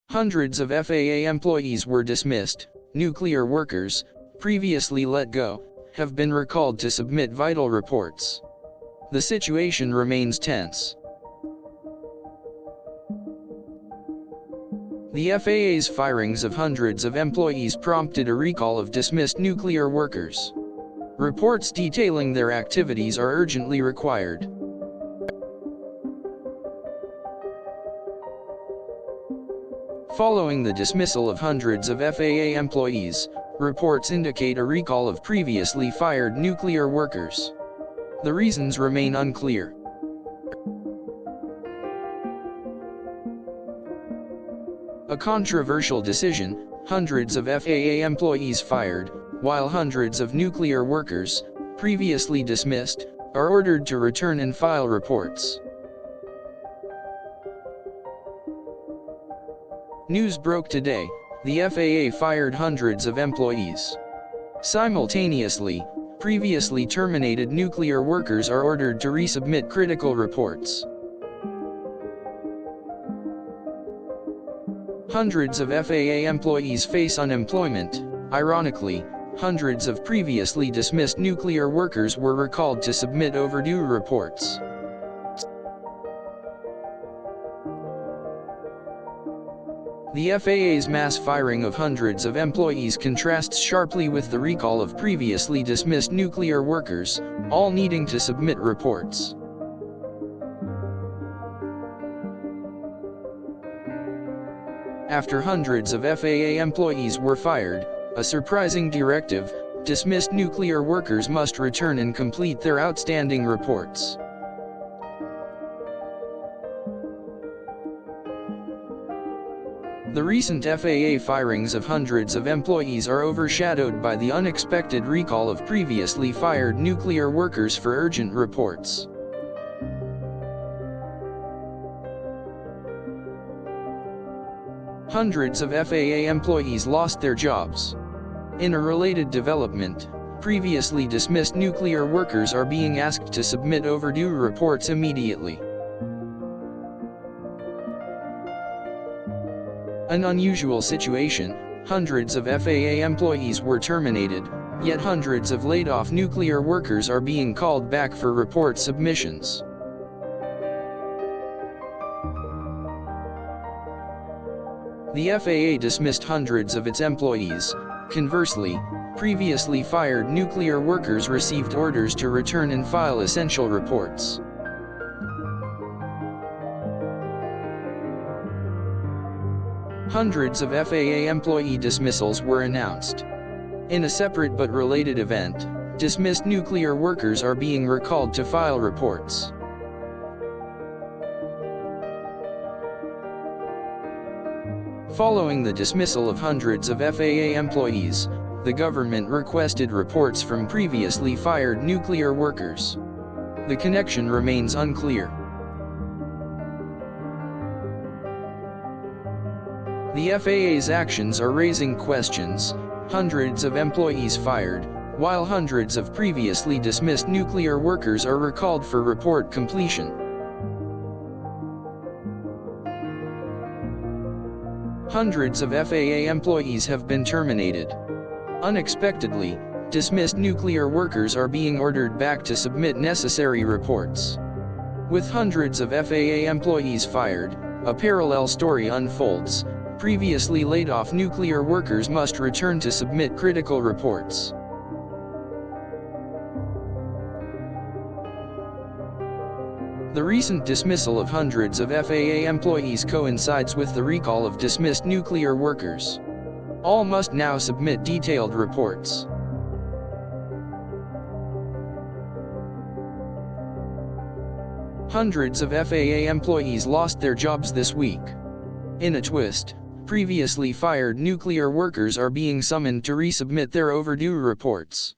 Hundreds of FAA employees were dismissed. Nuclear workers, previously let go, have been recalled to submit vital reports. The situation remains tense. The FAA's firings of hundreds of employees prompted a recall of dismissed nuclear workers. Reports detailing their activities are urgently required. Following the dismissal of hundreds of FAA employees, reports indicate a recall of previously fired nuclear workers. The reasons remain unclear. A controversial decision: hundreds of FAA employees fired, while hundreds of nuclear workers, previously dismissed, are ordered to return and file reports. News broke today: the FAA fired hundreds of employees. Simultaneously, previously terminated nuclear workers are ordered to resubmit critical reports. Hundreds of FAA employees face unemployment. Ironically, hundreds of previously dismissed nuclear workers were recalled to submit overdue reports. The FAA's mass firing of hundreds of employees contrasts sharply with the recall of previously dismissed nuclear workers, all needing to submit reports. After hundreds of FAA employees were fired, a surprising directive: dismissed nuclear workers must return and complete their outstanding reports. The recent FAA firings of hundreds of employees are overshadowed by the unexpected recall of previously fired nuclear workers for urgent reports. Hundreds of FAA employees lost their jobs. In a related development, previously dismissed nuclear workers are being asked to submit overdue reports immediately. An unusual situation: hundreds of FAA employees were terminated, yet hundreds of laid-off nuclear workers are being called back for report submissions. The FAA dismissed hundreds of its employees. Conversely, previously fired nuclear workers received orders to return and file essential reports. Hundreds of FAA employee dismissals were announced. In a separate but related event, dismissed nuclear workers are being recalled to file reports. Following the dismissal of hundreds of FAA employees, the government requested reports from previously fired nuclear workers. The connection remains unclear. The FAA's actions are raising questions: hundreds of employees fired, while hundreds of previously dismissed nuclear workers are recalled for report completion. Hundreds of FAA employees have been terminated. Unexpectedly, dismissed nuclear workers are being ordered back to submit necessary reports. With hundreds of FAA employees fired, a parallel story unfolds: previously laid-off nuclear workers must return to submit critical reports. The recent dismissal of hundreds of FAA employees coincides with the recall of dismissed nuclear workers. All must now submit detailed reports. Hundreds of FAA employees lost their jobs this week. In a twist, previously fired nuclear workers are being summoned to resubmit their overdue reports.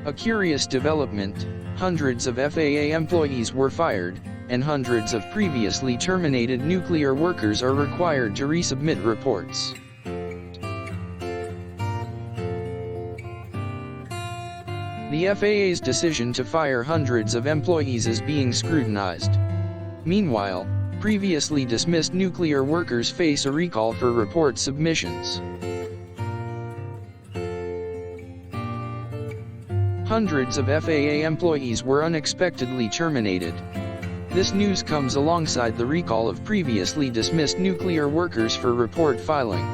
A curious development: hundreds of FAA employees were fired, and hundreds of previously terminated nuclear workers are required to resubmit reports. The FAA's decision to fire hundreds of employees is being scrutinized. Meanwhile, previously dismissed nuclear workers face a recall for report submissions. Hundreds of FAA employees were unexpectedly terminated. This news comes alongside the recall of previously dismissed nuclear workers for report filing.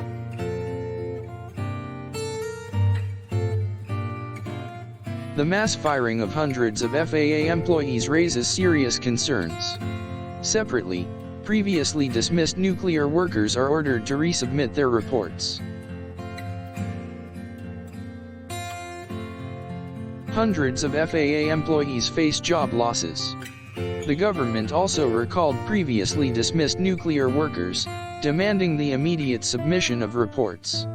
The mass firing of hundreds of FAA employees raises serious concerns. Separately, previously dismissed nuclear workers are ordered to resubmit their reports. Hundreds of FAA employees face job losses. The government also recalled previously dismissed nuclear workers, demanding the immediate submission of reports.